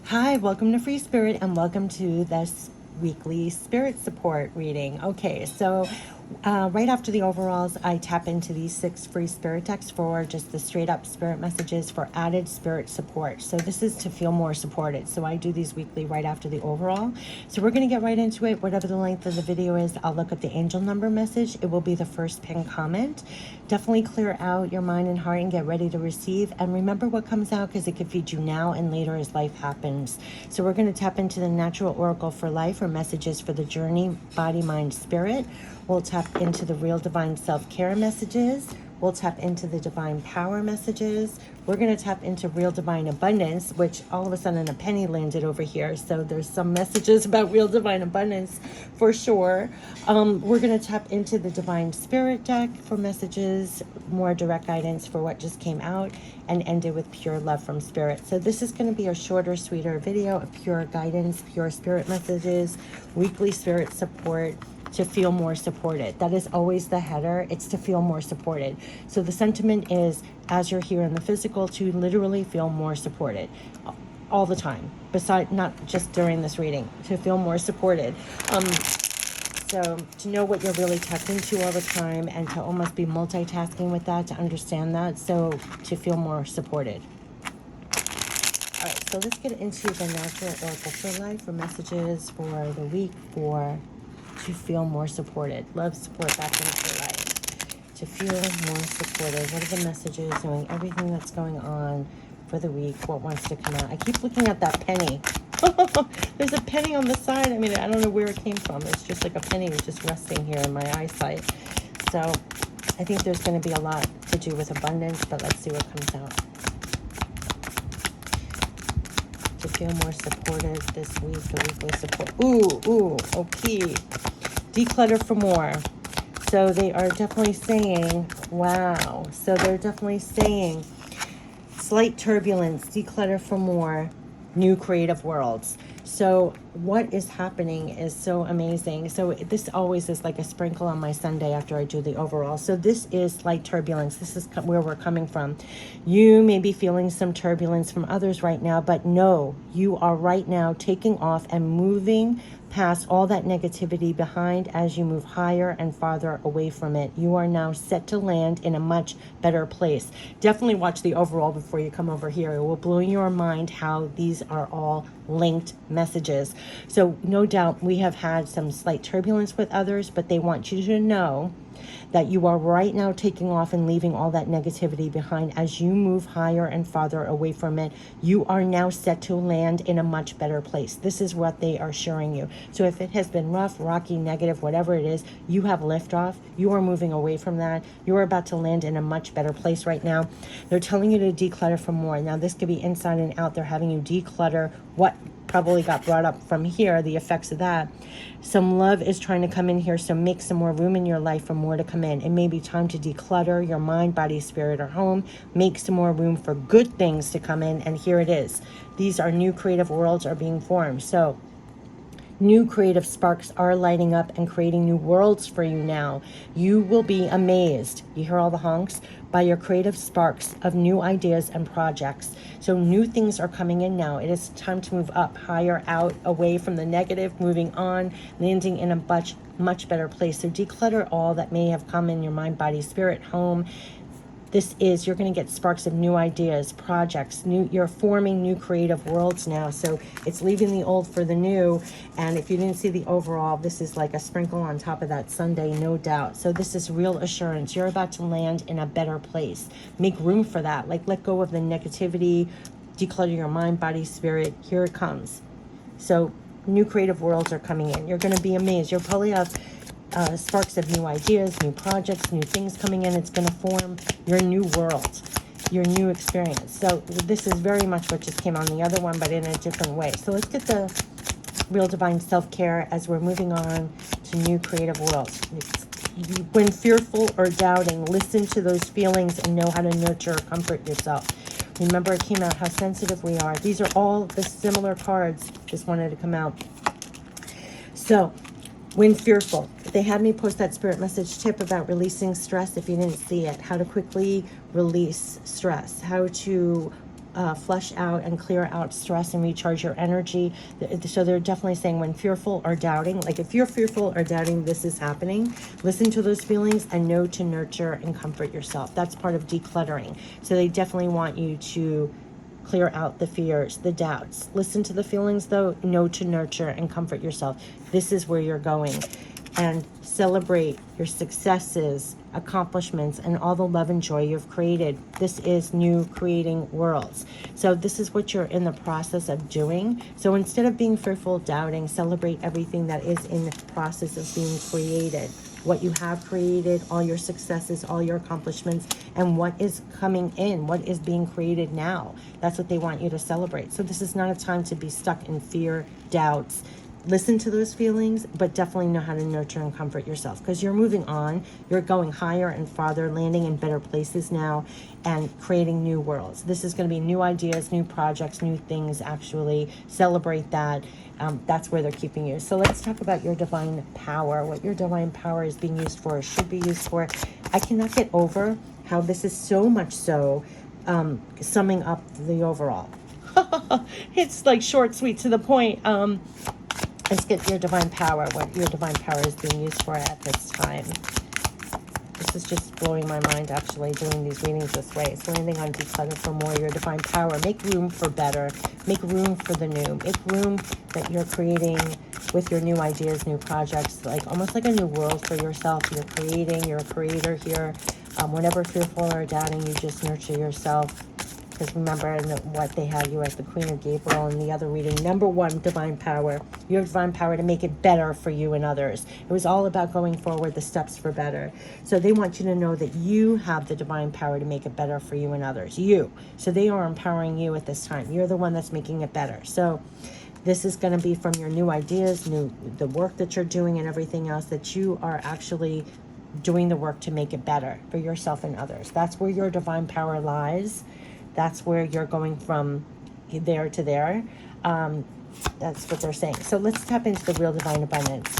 Hi, welcome to Free Spirit and welcome to this weekly spirit support reading. Okay, so right after the overalls, I tap into these 6 free spirit decks for just the straight up spirit messages for added spirit support. So this is to feel more supported. So I do these weekly right after the overall. So we're going to get right into it. Whatever the length of the video is, I'll look at the angel number message. It will be the first pinned comment. Definitely clear out your mind and heart and get ready to receive. And remember what comes out because it can feed you now and later as life happens. So we're going to tap into the natural oracle for life or messages for the journey, body, mind, spirit. We'll tap into the real divine self-care messages. We'll tap into the divine power messages. We're going to tap into real divine abundance, which all of a sudden a penny landed over here. So there's some messages about real divine abundance for sure. We're going to tap into the divine spirit deck for messages, more direct guidance for what just came out, and end it with pure love from spirit. So this is going to be a shorter, sweeter video of pure guidance, pure spirit messages, weekly spirit support, to feel more supported. That is always the header. It's to feel more supported. So the sentiment is, as you're here in the physical, to literally feel more supported all the time, besides not just during this reading, to feel more supported. So to know what you're really tapped into all the time and to almost be multitasking with that, to understand that, so to feel more supported. All right, so let's get into the natural oracle for life, for messages for the week, to feel more supported. Love, support back into your life. To feel more supported. What are the messages, knowing everything that's going on for the week, what wants to come out? I keep looking at that penny. There's a penny on the side. I mean, I don't know where it came from. It's just like a penny was just resting here in my eyesight. So I think there's going to be a lot to do with abundance, but let's see what comes out. To feel more supported this week, the weekly support. Ooh, okay. Declutter for more. So they are definitely saying, wow. So they're definitely saying slight turbulence, declutter for more, new creative worlds. So what is happening is so amazing. So this always is like a sprinkle on my Sunday after I do the overall. So this is slight turbulence. This is where we're coming from. You may be feeling some turbulence from others right now, but no, you are right now taking off and moving past all that negativity behind as you move higher and farther away from it. You are now set to land in a much better place. Definitely watch the overall before you come over here. It will blow your mind how these are all linked messages. So no doubt we have had some slight turbulence with others, but they want you to know that you are right now taking off and leaving all that negativity behind as you move higher and farther away from it. You are now set to land in a much better place. This is what they are assuring you. So if it has been rough, rocky, negative, whatever it is, you have liftoff. You are moving away from that. You are about to land in a much better place right now. They're telling you to declutter for more. Now this could be inside and out. They're having you declutter what probably got brought up from here, the effects of that. Some love is trying to come in here, so make some more room in your life for more to come in. It may be time to declutter your mind, body, spirit, or home. Make some more room for good things to come in, and here it is. These are new creative worlds are being formed. So new creative sparks are lighting up and creating new worlds for you now. You will be amazed, you hear all the honks, by your creative sparks of new ideas and projects. So new things are coming in now. It is time to move up, higher, out, away from the negative, moving on, landing in a much better place. So declutter all that may have come in your mind, body, spirit, home. You're going to get sparks of new ideas, projects, you're forming new creative worlds now. So it's leaving the old for the new. And if you didn't see the overall, this is like a sprinkle on top of that Sunday, no doubt. So this is real assurance. You're about to land in a better place. Make room for that. Like, let go of the negativity, declutter your mind, body, spirit. Here it comes. So new creative worlds are coming in. You're going to be amazed. You'll probably have sparks of new ideas, new projects, new things coming in. It's going to form your new world, your new experience. So this is very much what just came on the other one, but in a different way. So let's get the real divine self-care as we're moving on to new creative worlds. When fearful or doubting, listen to those feelings and know how to nurture or comfort yourself. Remember, it came out how sensitive we are. These are all the similar cards. Just wanted to come out. So when fearful, they had me post that spirit message tip about releasing stress if you didn't see it, how to quickly release stress, how to flush out and clear out stress and recharge your energy. So they're definitely saying when fearful or doubting, like if you're fearful or doubting this is happening, listen to those feelings and know to nurture and comfort yourself. That's part of decluttering. So they definitely want you to clear out the fears, the doubts. Listen to the feelings though, know to nurture and comfort yourself. This is where you're going. And celebrate your successes, accomplishments, and all the love and joy you've created. This is new creating worlds. So this is what you're in the process of doing. So instead of being fearful, doubting, celebrate everything that is in the process of being created. What you have created, all your successes, all your accomplishments, and what is coming in, what is being created now. That's what they want you to celebrate. So this is not a time to be stuck in fear, doubts. Listen to those feelings, but definitely know how to nurture and comfort yourself, because you're moving on. You're going higher and farther, landing in better places now and creating new worlds. This is going to be new ideas, new projects, new things. Actually celebrate that. That's where they're keeping you. So let's talk about your divine power, what your divine power is being used for, should be used for. I cannot get over how this is so much so summing up the overall. It's like short, sweet, to the point. Let's get your divine power, what your divine power is being used for at this time. This is just blowing my mind, actually, doing these readings this way. It's landing on declutter for more, your divine power. Make room for better. Make room for the new. Make room that you're creating with your new ideas, new projects, like almost like a new world for yourself. You're creating, you're a creator here. Whenever fearful or doubting, you just nurture yourself. Because remember what they had you as the Queen of Gabriel in the other reading. Number one, divine power. You have divine power to make it better for you and others. It was all about going forward, the steps for better. So they want you to know that you have the divine power to make it better for you and others. You. So they are empowering you at this time. You're the one that's making it better. So this is going to be from your new ideas, the work that you're doing and everything else, that you are actually doing the work to make it better for yourself and others. That's where your divine power lies. That's where you're going from there to there. That's what they're saying. So let's tap into the real divine abundance.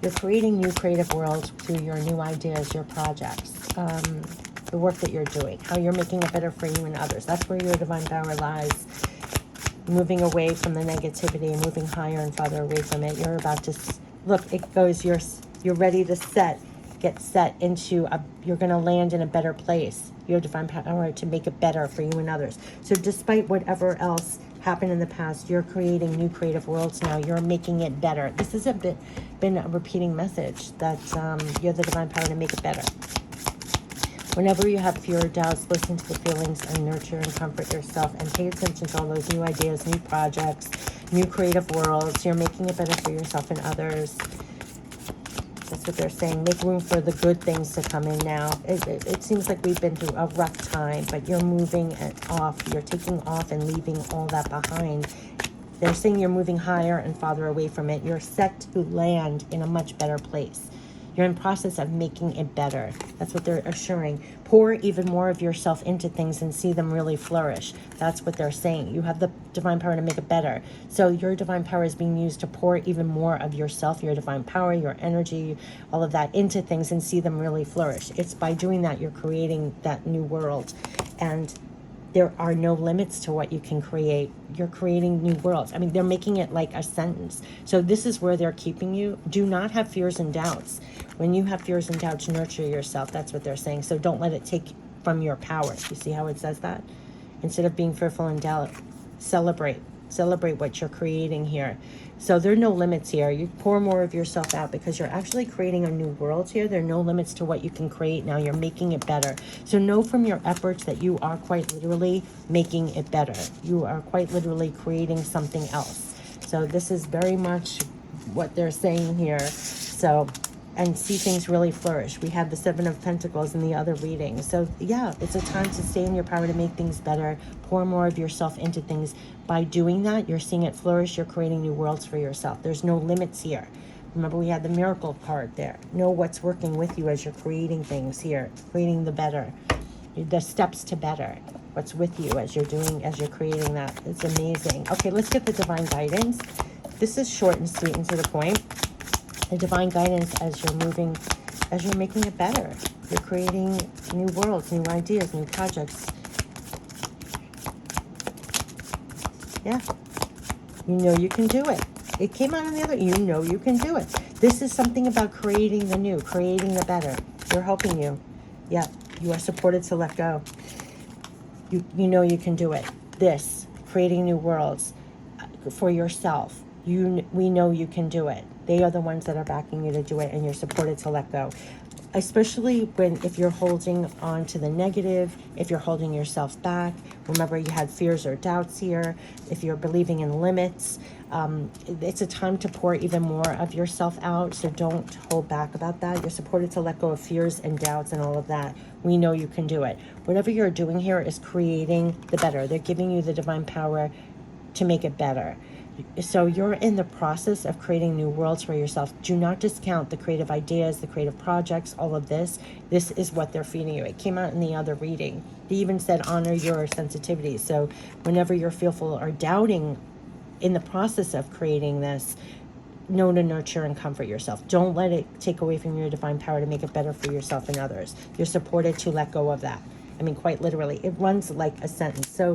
You're creating new creative worlds through your new ideas, your projects, the work that you're doing, how you're making it better for you and others. That's where your divine power lies. Moving away from the negativity, moving higher and farther away from it. You're about to, look, it goes, you're ready to get set into you're going to land in a better place. Your divine power to make it better for you and others. So despite whatever else happened in the past, you're creating new creative worlds now. You're making it better. This has been a repeating message that you have the divine power to make it better. Whenever you have fear or doubts, listen to the feelings and nurture and comfort yourself, and pay attention to all those new ideas, new projects, new creative worlds. You're making it better for yourself and others. That's what they're saying. Make room for the good things to come in now. It seems like we've been through a rough time, but you're moving off. You're taking off and leaving all that behind. They're saying you're moving higher and farther away from it. You're set to land in a much better place. You're in process of making it better. That's what they're assuring. Pour even more of yourself into things and see them really flourish. That's what they're saying. You have the divine power to make it better. So your divine power is being used to pour even more of yourself, your divine power, your energy, all of that into things and see them really flourish. It's by doing that you're creating that new world. And there are no limits to what you can create. You're creating new worlds. I mean, they're making it like a sentence. So this is where they're keeping you. Do not have fears and doubts. When you have fears and doubts, nurture yourself. That's what they're saying. So don't let it take from your power. You see how it says that? Instead of being fearful and doubt, celebrate. Celebrate what you're creating here. So there are no limits here. You pour more of yourself out because you're actually creating a new world here. There are no limits to what you can create now. You're making it better. So know from your efforts that you are quite literally making it better. You are quite literally creating something else. So this is very much what they're saying here. So, and see things really flourish. We had the Seven of Pentacles in the other reading. So yeah, it's a time to stay in your power to make things better. Pour more of yourself into things. By doing that, you're seeing it flourish. You're creating new worlds for yourself. There's no limits here. Remember, we had the miracle card there. Know what's working with you as you're creating things here. Creating the better. The steps to better. What's with you as you're doing, as you're creating that. It's amazing. Okay, let's get the divine guidance. This is short and sweet and to the point. The divine guidance as you're moving, as you're making it better. You're creating new worlds, new ideas, new projects. Yeah. You know you can do it. It came out on the other. You know you can do it. This is something about creating the new, creating the better. They're helping you. Yeah. You are supported to let go. You know you can do it. This, creating new worlds for yourself. We know you can do it. They are the ones that are backing you to do it, and you're supported to let go. Especially if you're holding on to the negative, if you're holding yourself back. Remember, you had fears or doubts here. If you're believing in limits, it's a time to pour even more of yourself out. So don't hold back about that. You're supported to let go of fears and doubts and all of that. We know you can do it. Whatever you're doing here is creating the better. They're giving you the divine power to make it better. So you're in the process of creating new worlds for yourself. Do not discount the creative ideas, the creative projects, all of this. This is what they're feeding you. It came out in the other reading. They even said honor your sensitivity. So whenever you're fearful or doubting in the process of creating this, know to nurture and comfort yourself. Don't let it take away from your divine power to make it better for yourself and others. You're supported to let go of that. I mean, quite literally. It runs like a sentence. So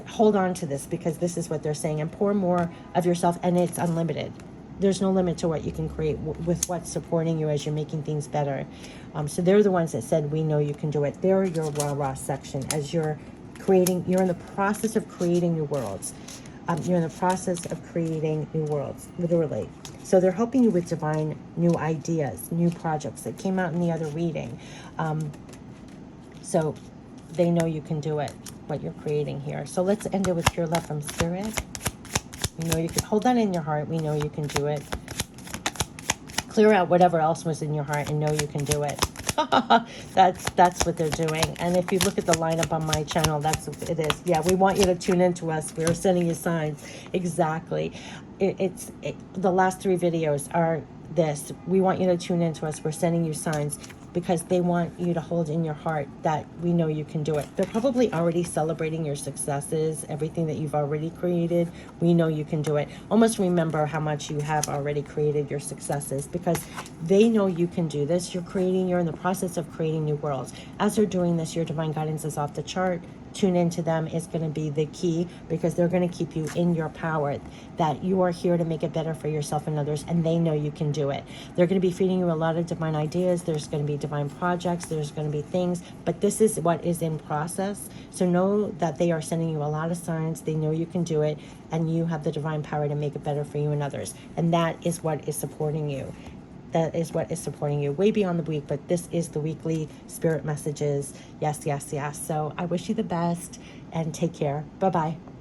hold on to this, because this is what they're saying, and pour more of yourself, and it's unlimited. There's no limit to what you can create with what's supporting you as you're making things better. So they're the ones that said, we know you can do it. They're your rah-rah section as you're creating. You're in the process of creating new worlds. You're in the process of creating new worlds, literally. So they're helping you with divine new ideas, new projects that came out in the other reading. So they know you can do it, what you're creating here. So let's end it with pure love from Spirit. You know you can hold that in your heart. We know you can do it. Clear out whatever else was in your heart and know you can do it. That's what they're doing. And if you look at the lineup on my channel, that's what it is. Yeah, we want you to tune into us. We're sending you signs. Exactly. The last 3 videos are this. We want you to tune into us. We're sending you signs, because they want you to hold in your heart that we know you can do it. They're probably already celebrating your successes, everything that you've already created. We know you can do it. Almost remember how much you have already created your successes, because they know you can do this. You're in the process of creating new worlds. As they're doing this, your divine guidance is off the chart. Tune into them is going to be the key, because they're going to keep you in your power, that you are here to make it better for yourself and others, and they know you can do it. They're going to be feeding you a lot of divine ideas. There's going to be divine projects. There's going to be things, but this is what is in process. So know that they are sending you a lot of signs. They know you can do it, and you have the divine power to make it better for you and others. And that is what is supporting you. That is what is supporting you way beyond the week, but this is the weekly spirit messages. Yes, yes, yes. So I wish you the best, and take care. Bye-bye.